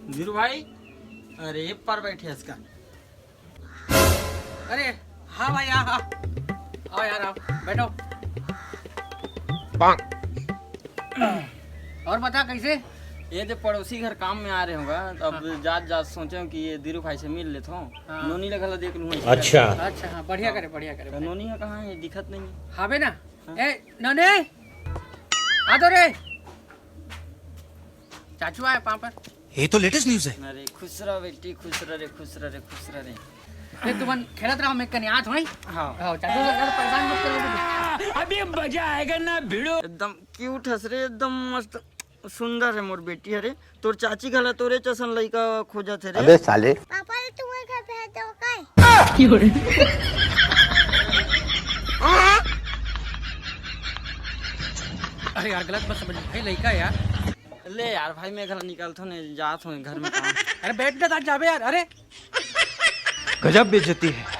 धीरू भाई, अरे पर बैठे इसका। अरे हाँ भाई हाँ हाँ, आओ यार आओ बैठो। और बता कैसे? ये जो पड़ोसी घर काम में आ रहे होगा, अब जात जात सोचे कि ये धीरू भाई से मिल लेता हूँ। हाँ। नोनी लगा देख लूँ। अच्छा अच्छा हाँ, बढ़िया करे बढ़िया करे। नोनी है कहाँ है, दिखत नहीं है। हाँ बे ना। ए नने आ तो रे, चाचू आए वहाँ पर। ये तो लेटेस्ट न्यूज़ है। अरे खुश रह बेटी, खुश रह रे, खुश रह रे, खुश रह रे। ए तुमन खेलत रहो, मैं कन्या थोड़ी। हाँ हाँ चाचू यार परेशान मत करो। अभी मजा आएगा ना भिड़ो। एकदम क्यूट हंस रे, एकदम मस्त सुंदर है मोर बेटी। अरे तोर चाची घला तोरे चसन लइका खोजत है रे। अबे साले पापा ने तुम्हारे घर भेज दो काय? अरे यार गलत मत समझ भाई, लड़का है यार। ले यार भाई, मैं घला निकालता हूँ, जात हूँ घर में काम। अरे बैठ ना जाबे यार। अरे गजब बेइज्जती है।